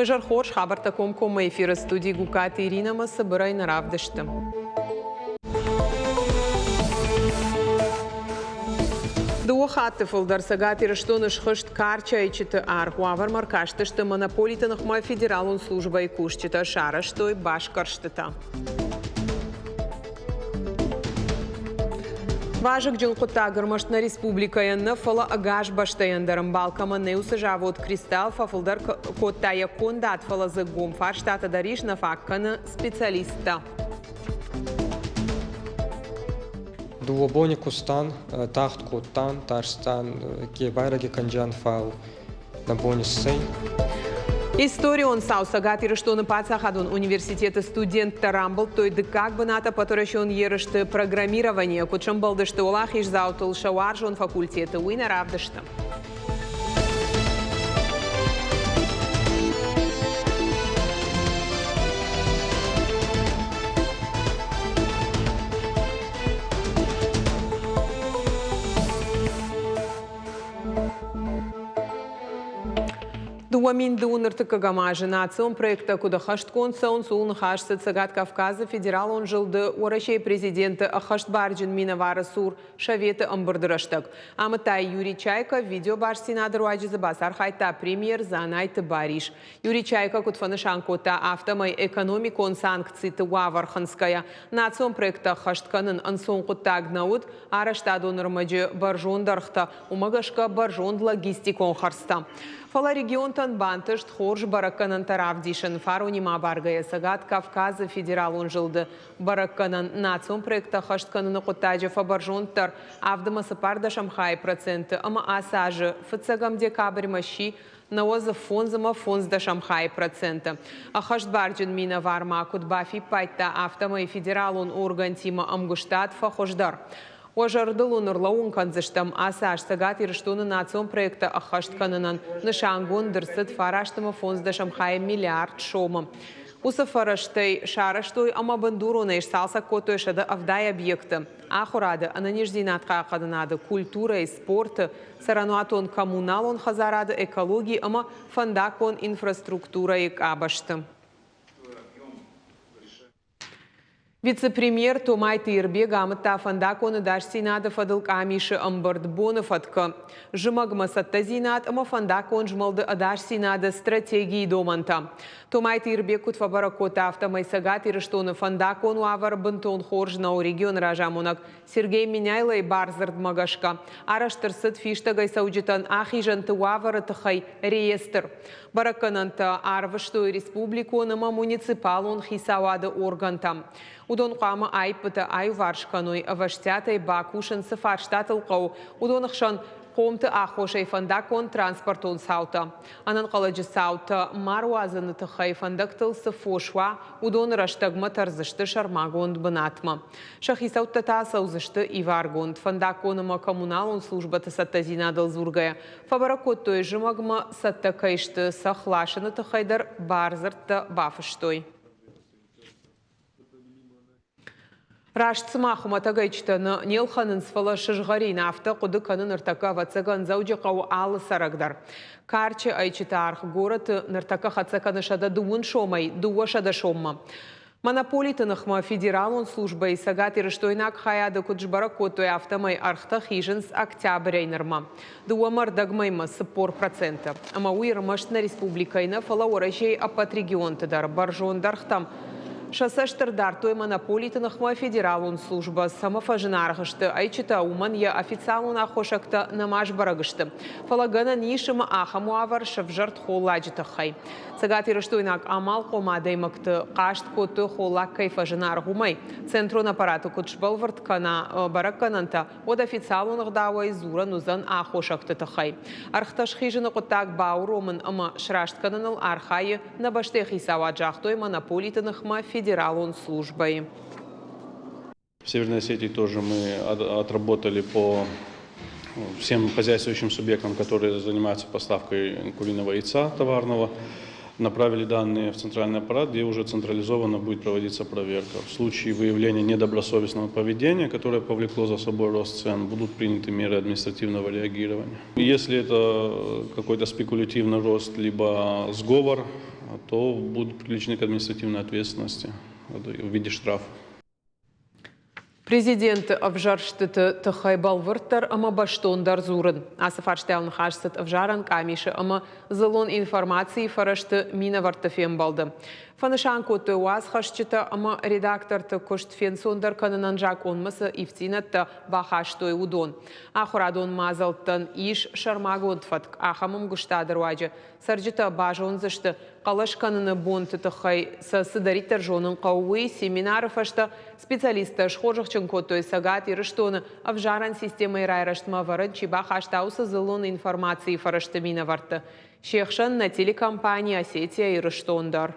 Мыжар хорш хабартаком кома эфиры студии Гукат Ирина Масабырай наравдышты. Дуохатты фылдар сагатиры штоныш хышт карча ичиты архуавар маркаштышты монополитанахма федералун служба и кушчита шара, что и башкарштыта. Важык жынқытта гырмаштна республикаянны фала агаш баштаяндарым балкама неусы завод кристалл фафылдар коттая кондат фала зыгом фарштата дариш на факканы специалиста. Дуобони кустан, тахт коттан, тарстан, ке байраги канджан фал на бонуссей. История он саусагатиры, что на пацахадун университета студент Тарамбл, то и как бы ната поторощен ерышты программирование, кучам балдышты улах иш заутыл шауаржон факультета уйна равдышты. Дуамин дууныртыка гамажы национ проекта куда хашткон саун сулн хашсы цагат Кавказа федерал он жылды орашей президенты ахашт барджин минавары сур шаветы амбырдырыштык. Амытай Юрий Чайка видео баш сенадыр уаджизы басар хайта премьер занайты бариш. Юрий Чайка кутфаны шанкота автомай экономикон санкции уаварханская. Национ проекта хаштканын ансон куттаг науд араштадон рмаджи баржон дархта умагашка баржон логистикон харста. Фала регионтан бантышт хорж баракканан таравдишын фарунима баргая сагат Кавказа федерал он жылды баракканан национ проекта хашткананы кутаджа фабаржонтар авдамасы парда шамхай проценты ама асажы фыцагам декабрь мащи наоза фонзама фонзда шамхай проценты. Ахашт барджин мина варма кутбафи пайтта автомай федерал он органтима амгуштат фахождар. Ожардылун урлаун канзыштам асаш сагат ирштуны национ проекта ахаштканынан нышангон дырсыт фараштыма фонзда шамхай миллиард шома. Усафараштай шараштой ама бандуруна салса котой шада авдай объекты. Ахурады ананеждинатка кадынады культура и спорт, сарануатон коммуналон хазарады экологии ама фандакон инфраструктура и кабашты. Вице-премьер Томай Тирбе гамыта фандаконы даш сенада фадылк амиши амбард боны фадка. Жымагма сатта зинат, ама фандакон жмалды адаш сенада стратегии доманта. Томай Тирбе кутфа баракота автомай сагат ирыштоны фандакон уавар бынтон хоржнау регион ражамунак. Сергей Миняйлай барзард магашка. Араштырсыт фиштагай саудитан ахижанты уавары тахай реестр. Баракананта арвыштой республиконама муниципалон хисавады органта. Удон қамы айпыты ай варшқаной аваштятай бакушын сыфарштатылқау. Удон ұқшан қомты ахошай фандакон транспортон саута. Анан қаладжы саута маруазыны тұқай фандактыл сыфошва удон раштагма тарзышты шармагонд бынатма. Шахи саутта та саузышты иваргонд. Фандаконыма коммуналон службаты саттазинадыл зургая. Фабаракот той жымагма саттакайшты сахлашыны тұқайдар барзыртты бафыштой. Раштсыма хуматагайчтаны нелханын сфала шыжғарин авто құды канын ыртака вацаган зауджи қау алы сарагдар. Карчы айчыта арх город ныртака хацаканы шада дуын шомай, дуа шада шомма. Монополитанахма федералон служба и сагат ирыштойнак хаяды куджбара котой автомай архта хижин с октябрейнерма. Дуамар дагмайма сыпор процента. Ама уйрмаштна республикайна фала орашей апат регионтыдар баржон дархтам. Шассаштырдар той монополитанахма федералун служба самофажынарғышты айчыта уман я официалун ахошакта намаш барагышты. Фалагана нишыма ахаму авар шавжарт холладжыты хай. Сагат ирыштойнак амал комадаймакты қашт коты холлак кайфажынарғумай. Центрон аппараты кутшбалвард кана бараккананта од официалун ғдауай зура нузан ахошакты тахай. Архташ хижыны қоттак бауромын ама шрашткананыл архайы набашты хисава джахтой монополитанахма федералун службой. В Северной Осетии тоже мы отработали по всем хозяйствующим субъектам, которые занимаются поставкой куриного яйца товарного. Направили данные в центральный аппарат, где уже централизованно будет проводиться проверка. В случае выявления недобросовестного поведения, которое повлекло за собой рост цен, будут приняты меры административного реагирования. Если это какой-то спекулятивный рост, либо сговор, то будут привлечены к административной ответственности в виде штрафа. Президент Авжарштыты тахай балвырттар ама баштондар зурын. Асыфаршталын хашсыт Авжаран камиши ама зылон информации фарашты мина вартафен балды. Фанышан коты уаз хашчыта ама редакторты куштфен сондар канынан жак онмасы ифтинатты бахаштой удон. Ахурадон мазалттан иш шармагон тфатк ахамым гуштадыр ваджы. Сарджыта бажон зышты қалаш каныны бонты тахай сасыдариттар жонын қауы семинары фашта специалисты шхожықчын котой сагат ирыштоны Авжаран системой райраштма варын чиба хаштаусы зылон информации фарашты мина варты. Шехшан на телекомпании Осетия ирыштондар.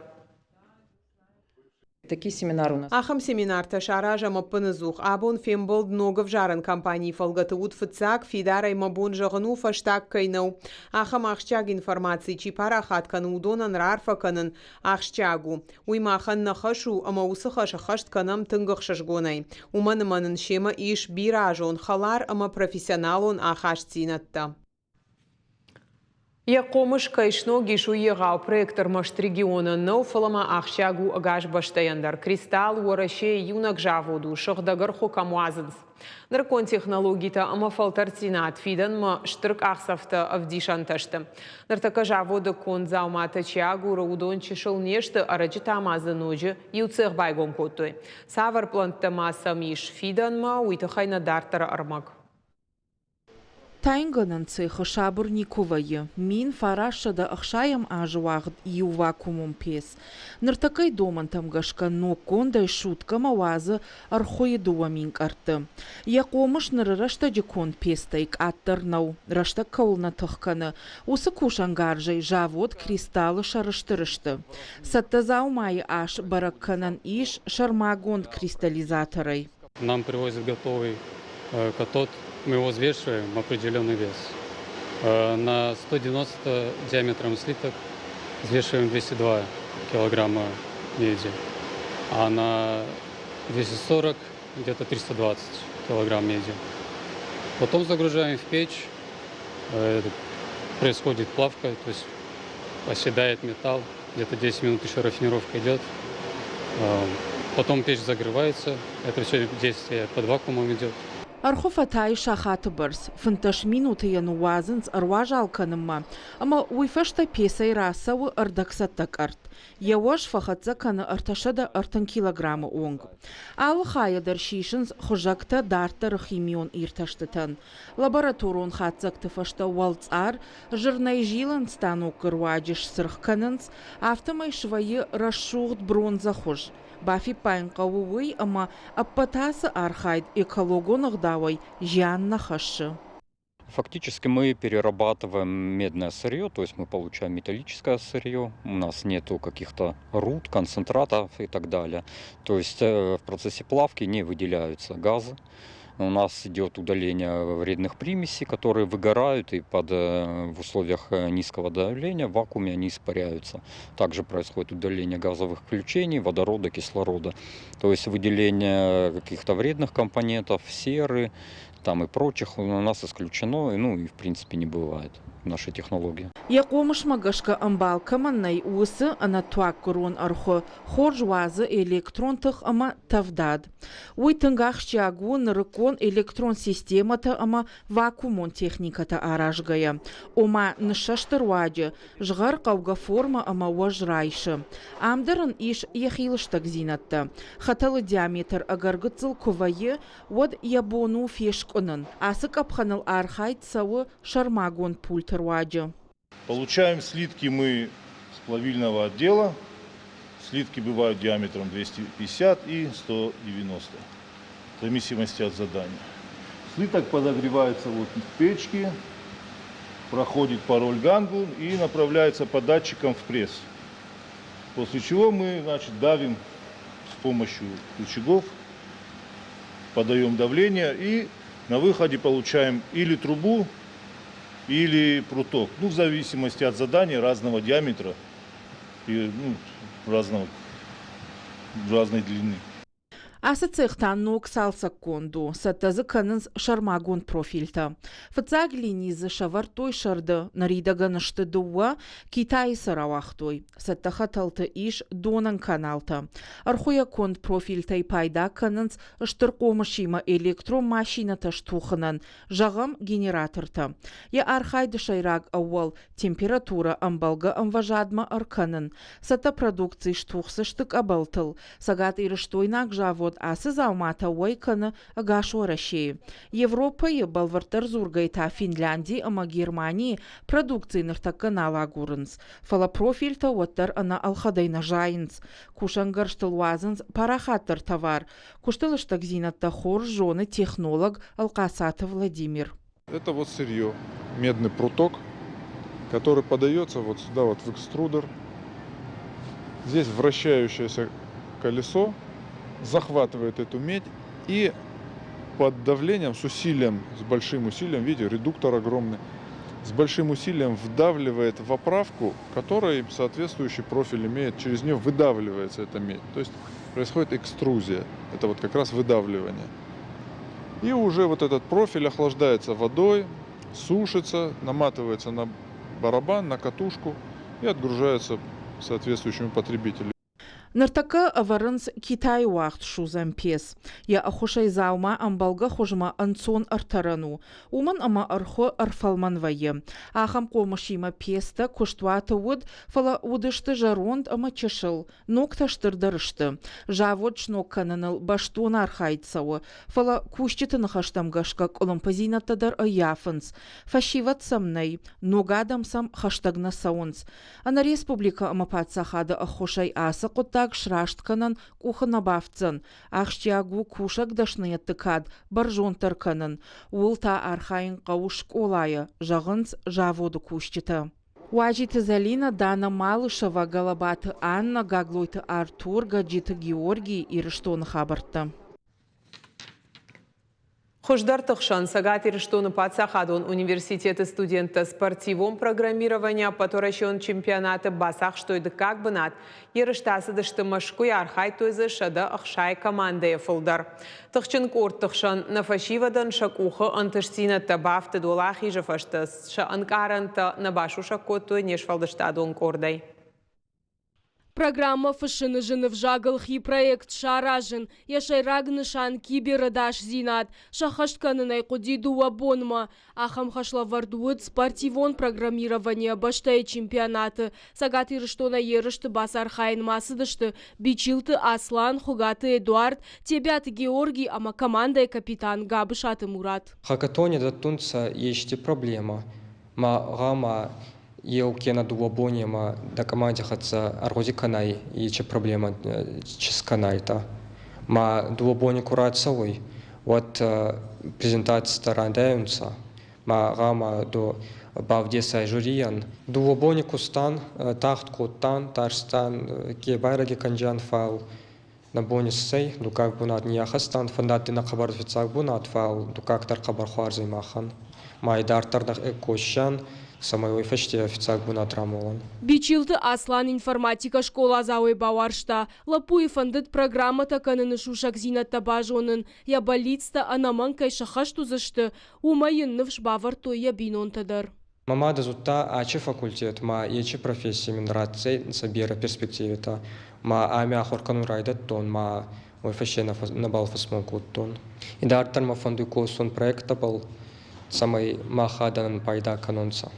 Такие семинары у нас. Ахам семинар ташаража маппынызух. Абон фемболд много в жаран компании фалгаты утфыцак фидарай мабон жағыну фаштак кайнау. Ахам ахшчаг информации чипара хатканы удонан рарфа канын ахшчагу. Уймахан нахашу, ама усыхаша хашт канам тынгах шашгонай. Уманыманын шема иш биражон халар, ама профессионалон ахашцинатта. Яқомыш кайшно гишу егау проектор машт региона нау фалама ахшагу агаш баштаяндар. Кристалл уараще юнак жаводу шахдагар хокамуазынс. Наркон технологита ама фалтартинат фидан ма штрк ахсафта авдишанташты. Нартака жавода кон заумата чагу раудон чешыл нешты арачита амазы ножи юцех байгон котой. Савар планта маса миш фидан ма уйтахайна дартара армак. Тайнганан цеха шабурниковая. Мин фарашада ахшаям ажуагд и вакуумом пес. Нартакай доман там гашка, но кондай шутка маваза архоедуа минк арты. Яқомыш нырырашта декон пестайк аттарнау. Рашта каулна тахкана. Усы кушангаржай жавод кристаллы шарыштырышты. Сатта заумай аш баракканан иш шармагон кристаллизаторой. Нам привозят готовый катод. Мы его взвешиваем определенный вес. На 190 диаметром слиток взвешиваем 202 килограмма меди, а на 240 где-то 320 килограмм меди. Потом загружаем в печь, происходит плавка, то есть оседает металл, где-то 10 минут еще рафинировка идет. Потом печь загревается, это все действие под вакуумом идет. Архофатай шахаты барс, фанташ минуты януазынс арважал каныма, ама уйфашта песай расавы ардаксаттак арт. Яваш фахатса каны арташада артан килограммы онг. Ал хаядар шишынс хожакта дарта химион ирташтытан. Лабораторон хатсакты фашта уалцар, жирнай жилан стану кырвадиш сырхканынс, автомай швайы расшугд бронза хож. Бафи паинкавуй, ама аппатасы архайд экологонах давай жианна хаши. Фактически мы перерабатываем медное сырье, то есть мы получаем металлическое сырье, у нас нету каких-то руд, концентратов и так далее. То есть в процессе плавки не выделяются газы. У нас идет удаление вредных примесей, которые выгорают, и в условиях низкого давления в вакууме они испаряются. Также происходит удаление газовых включений, водорода, кислорода. То есть выделение каких-то вредных компонентов, серы там и прочих у нас исключено, и в принципе не бывает в нашей технологии. Яқомыш магашка амбал каманнай уысы анатуак курон архо хоржуазы электронтых ама тавдад. Уйтынгах чагу нарыкон электрон системата ама вакуумон техниката аражгая. Ома нышаштырваджы, жғар қауға форма ама уажрайшы. Амдарын иш яхилыштак зинатта. Хаталы диаметр агаргыцыл ковайы вод ябону фешконын. Асык апханыл архайт савы шармагон пультер. Получаем слитки мы с плавильного отдела. Слитки бывают диаметром 250 и 190, в зависимости от задания. Слиток подогревается вот в печке, проходит пароль гангу и направляется по датчикам в пресс. После чего мы, давим с помощью рычагов, подаем давление и на выходе получаем или трубу, или пруток, в зависимости от задания разного диаметра и разной длины. Асы цехтан ног салса конду, саттазы канынс шармагон профильта. Фыцаг линизы шавартой шарды, нарида ганышты дуа, Китай саравахтой. Саттаха талты иш донан каналта. Архуя конд профильтай пайда канынс ыштырқомышима электромашина таштухынан, жағам генераторта. Я архайды шайраг ауал температура амбалга амважадма арканын. Сатта продукции штухсы штык абалтыл. Сагат ирыштойнак жавод асы заумата уайканы агашо России. Европа и балвартар зургайта Финляндии, ама Германии продукции ныртакка налагурынс. Фалапрофильта уаттар ана алхадайна жайынс. Кушангарштыл уазынс парахаттар товар. Куштылыштак зинатта хор жены технолог Алкасата Владимир. Это вот сырье, медный пруток, который подается вот сюда вот в экструдер. Здесь вращающееся колесо захватывает эту медь и под давлением, с усилием, с большим усилием, видите, редуктор огромный, с большим усилием вдавливает в оправку, которой соответствующий профиль имеет, через нее выдавливается эта медь. То есть происходит экструзия, это вот как раз выдавливание. И уже вот этот профиль охлаждается водой, сушится, наматывается на барабан, на катушку и отгружается соответствующему потребителю. Ныртака аварынс Китай уақыт шузан пес. Я ахушай заума амбалга хожма анцон артарану. Уман ама архо арфалман вае. Ахам комашима песта куштуата уд фала удышты жаронд ама чешыл. Нокташтырдарышты. Жавод шноккананыл баштон архайцауы. Фала кущеты нахаштамгашка коломпазинаттадар аяфынс. Фашиват самнай. Ногадамсам хаштагна саунс. Ана республика ама пацахада ахушай аса так шраштканан кухана бафцан. Ахштягу кушак дашны тыкад, баржон тарканан. Улта архайн кауш колая, жағынс жаводу кущита. Уажиты Залина, Дана Малышева, Галабаты Анна, Гаглойты Артур, Гаджиты Георгий и Рыштон Хабарта. Хождар тахшан сагат ирштоны пацахадон университеты студента спортивом программирования потуращен чемпионаты басах штойды как бы над. Ерыштасы дышты машкуй архай тойзы шада ахшай командая фылдар. Тахчын корт тахшан на фашивадан шакуха антыштина табафты долахи жафаштас. Ша анкаранта на башу шакоту нешфалдыштадон кордай. Программа фашины жены в жагалхи проект шаражен. Яшайраг нышан киберадаш зинат. Шахаштканы найкудиду вабонма. Ахам хашла вардуыд спортивон программирование баштай чемпионаты. Сагат ирыштона ерышты басар хайын масыдышты. Бичилты Аслан, Хугаты Эдуард, Тебяты Георгий, ама команда и капитан Габышаты Мурат. Хакатоне датунца есть проблема. Гама Елкена дуабонима да команде хатса аргози канай и че проблема чес канайта. Ма дуабони курат савой. Вот презентация старандаемца. Ма гама до бавдеса журиян. Дуабони кустан тахт коттан тарстан ке байраги канджан файл. На бонуссей ду как бунат нияхастан фандаты на хабар фицак бунат файл ду как тар хабар хуарзай махан. Ма идар тарнах экошан. Самой фаште официал бунат рамолан. Бичилты Аслан информатика школа зауэ баваршта. Лапуи фандыт программа таканын шушак зинат табажонын. Я болитста анаман кай шахашту зашты. Умайын нывш бавар той я бинон тадар. Мама дазута ачи факультет, ма ечи профессия мен радцей сабира перспективита. Ма амя хоркану райдат тон, ма ой фаште на балфасмон куттон. И дартар ма фанду косон проекта был самой махадан пайда канонца.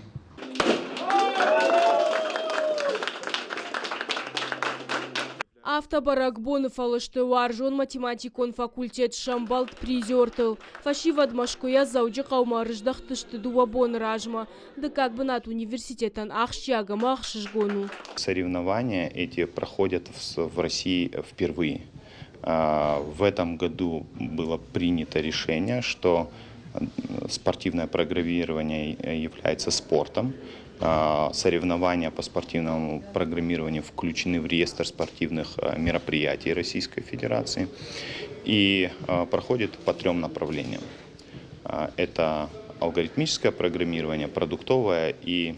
Автобарак Бонов алышты уаржон математикон факультет Шамбалт призертыл. Фашивад машкуя зауджи қаумарыждақ тышты дуабон ражма. Да как бы над университетан ахщагам ахшишгону. Соревнования эти проходят в России впервые. В этом году было принято решение, что спортивное программирование является спортом. Соревнования по спортивному программированию включены в реестр спортивных мероприятий Российской Федерации и проходят по 3 направлениям. Это алгоритмическое программирование, продуктовое и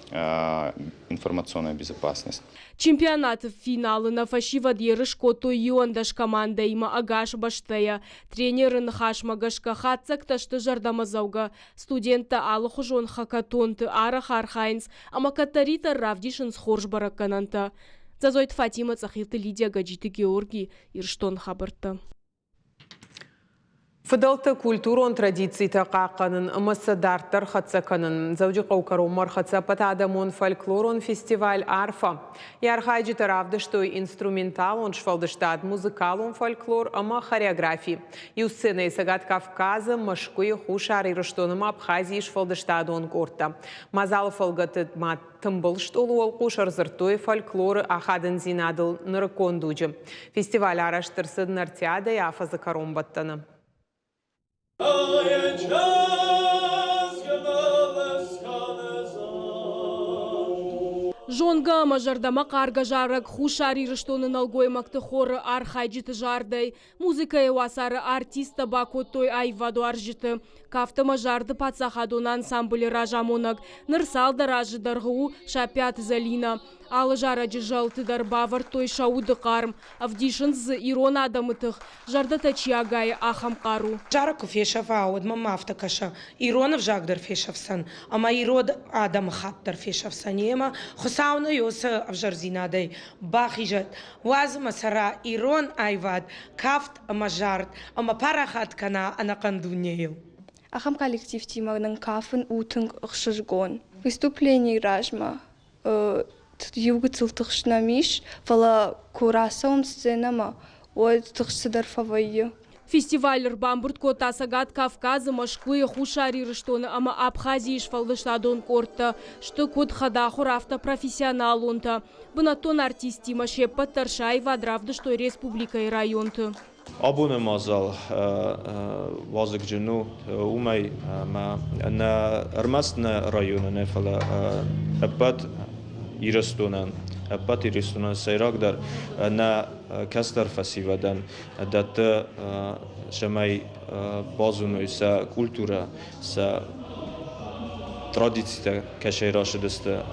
информационная безопасность. Чемпионат финалы на фашива дерышко то юандаш команда има агаш баштая. Тренеры хаш магашка хатцак ташты жардамазауга. Студента алы хужон хакатонты ара хархайнс, ама катарита равдишин схорж баракананта. Зазойт Фатима Цахилты Лидия Гаджиты Георгий Ирштон Хабарта. Фыдалты культурон традиции тақақанын, ымысыдартыр хатсаканын, зауджи қаукарумар хатсапатадамон фольклорон фестиваль арфа. Ярхайджи таравдыштой инструменталон швалдыштад музыкалон фольклор, ама хореографии. И сцены Сагат Кавказа, Машкуи, Хушар и Рыштоным Абхазии швалдыштадон корта. Мазал фалгаты мат тымбылштолу олқушар зыртой фольклоры ахадын зинадыл нырыкондуджи. Фестиваль араштырсы нартиада и афазы каромбаттаны. Жонга мажардама карга жарак хушари рыштоны налгой макты хоры архайджиты жарды. Музыка евасары артиста бакотой айваду аржиты. Кафты мажарды пацахадон ансамбль ражамонак. Нырсалда ражы даргу шапят залина. Алы жараджы жалты дарбавар той шауды қарым. Авдишынз ирон адамытых. Жарды тачиагай ахам қару. Жараку фешав ауд мамафта каша. Иронов жагдар фешавсан. Ама ирод адам хаптар фешавсан. Ема хусауна йоса авжарзинадай. Бахижат. Вазма сара ирон айвад. Кафт мажарт. Ама парахат кана анакандунею. Ахам коллектив тимагнан кафын утынг ықшыжгон. Выступление ражма. Юга цилтыхшнамиш, вала курасаун сценама, ой тыхсыдарфавайы. Фестиваль Бамбурт кота Сагат Кавказа, Машкуи, Хушари Рыштоны, ама Абхазии швалдыштадон корта, что код хадахур автопрофессионал онта. Бынатон артисти Машепа Таршаева дравды, что республика и районты. Abone mazal vazık cinu umay ma na armasna rayonu nefala apat irastonan seyrakdar na kastar fasivadan dat şamay bazunu sa kultura sa traditsiya kaşayraşıdıstı.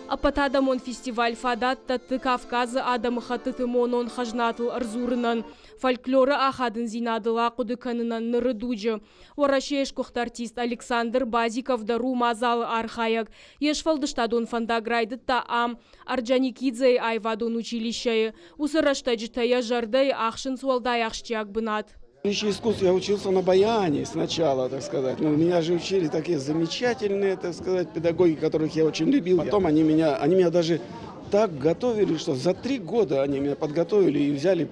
Апатадамон фестиваль фадат таты Кавказа адамы хатыты монон хажнатыл арзурынан. Фольклоры ахадын зинадыла кудыканынан нырыдуджы. Орашеш артист Александр Базиков дару мазалы архаяк. Еш фалдыштадон фандаграйды таам Арджаникидзе айвадон училищае. Усыраштаджитая жарды ахшын суалдай ахшчак бынат. Искусств я учился на баяне сначала, так сказать. Но меня же учили такие замечательные, так сказать, педагоги, которых я очень любил. Потом они меня даже так готовили, что за 3 года они меня подготовили и взяли,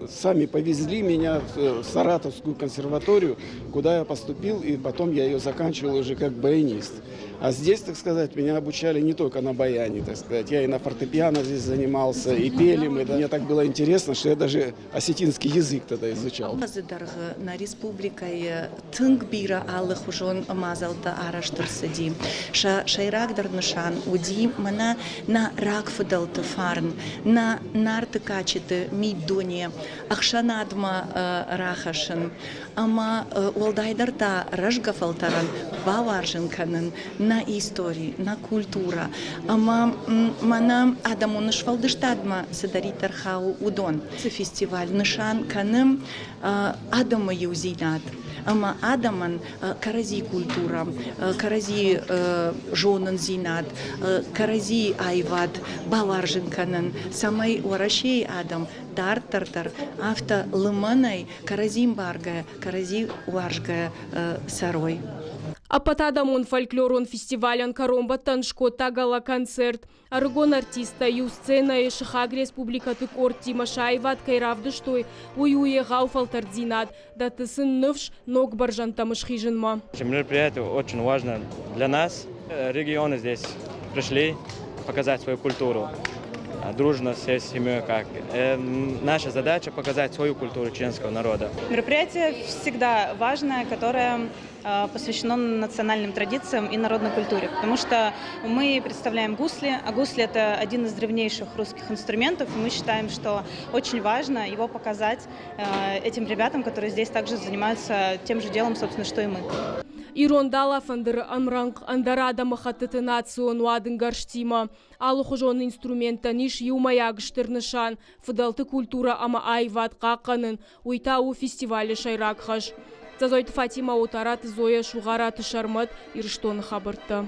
сами повезли меня в Саратовскую консерваторию, куда я поступил, и потом я ее заканчивал уже как баянист. А здесь, так сказать, меня обучали не только на баяне, так сказать. Я и на фортепиано здесь занимался, и пели мы. Да. Мне так было интересно, что я даже осетинский язык тогда изучал. На республикой Тынгбира алых ужон мазалта араштырсыди. Шайрагдар нышан уди мана на ракфыдалты фарн, на нарты качеты мидоне, ахшанадма рахашын. Ама уалдайдарта рашгафалтаран баваржынканын на истории, на культура. Ама мана адаму нышвалдыштадма садаритар хау удон. Фестиваль нышан каным адама юзинат. Ама адаман карази культура, карази жонын зинат, карази айват, баваржынканын, самай орашей адам, тартар, авто лыманай, каразим баргая, карази уаржгая сарой. Апатадамон фольклорон фестивален Каромба Таншко тагала концерт. Аргон артиста ю сцена и шахаг республика тыкор Тима Шаеват кайравды штой уюе гауфалтар динат. Да ты сын нывш ног баржан тамышхижинма. Мероприятие очень важно для нас. Регионы здесь пришли показать свою культуру. Дружно всей семьей как. Наша задача показать свою культуру чеченского народа. Мероприятие всегда важное, которое посвящено национальным традициям и народной культуре, потому что мы представляем гусли, а гусли — это один из древнейших русских инструментов, и мы считаем, что очень важно его показать этим ребятам, которые здесь также занимаются тем же делом, собственно, что и мы. Ирондала фандыр амранг андарада махатты национ уадын гарштима. Алы хожон инструмента ниш юмаягштырнышан. Фыдалты культура ама айват қақанын. Уйтау фестивалі шайрак хаш. Зазойты Фатима Отарат Зоя Шугарат Шармат Ирштон хабарты.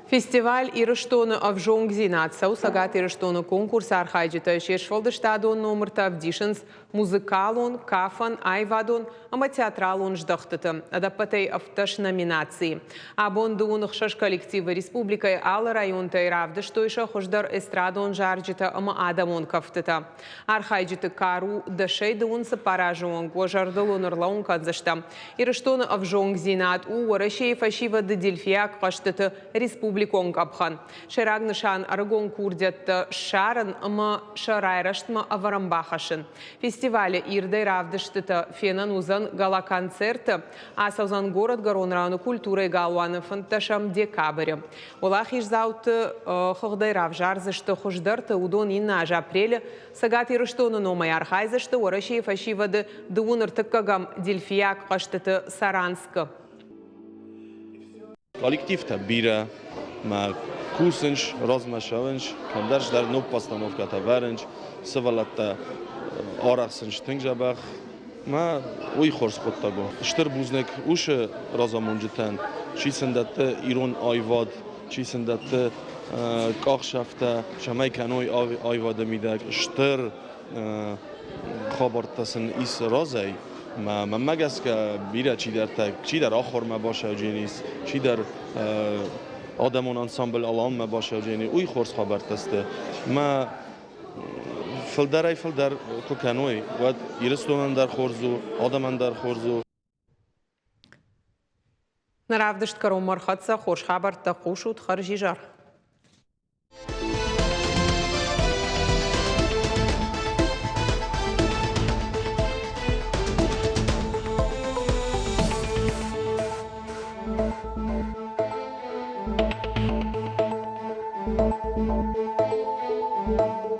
Фестиваль Ирыштоны авжонг зинатса усагат Ирыштоны конкурс архайджита шешфалды штадон номерта авдишенс музыкалон, кафан, айвадон, ама театралон ждахтыты. Адапатей авташ номинации. Абон дуунық шаш коллективы республикай алы районта иравды штойша хождар эстрадон жарджита ама адамон кафтыта. Архайджиты кару дашей дуунсы паражуон гожардылон ырлаун канзашта. Ирыштоны авжонг зинат у уарашей фашива дедельфияк каштыты республикон капхан. Шерагнышан аргон курдят шарын ама шарайраштма аварамбахашын. Фестивале ирдай равдыштыта фенан узан гала-концерты, а саузан город гарон рауны культуры галуаны фанташам декабря. Олах изауты хогдай равжарзышты хождырты удон инна аж апреле сагат ирыштоны номай архайзышты орашей фашивады дууныртыккагам дельфияк каштыты Саранска. Коллектив-то бира, ма курсынш, размашавынш, кандаш дар нов постановка-то варынш, сывалатта арахсынш тыңжабах, ма ой хорс хоттаго. Штыр бузнек ушы разамонжитан, чисындатты ирон айвад, чисындатты кахшафта, шамай каной айвады мидак, штыр خابرتسن ایس رازی ما مگس که بیره چی در آخر ما باشه جنیس چی در آدمون انسامبل الان ما باشه جنی اوی خورس خابرتسته ما فلدر کلکنوی و ایرستون در خورزو آدمان در خورزو نرافدشت کرم مرخصه خوش خبر تقوشود خارجی جار Thank you.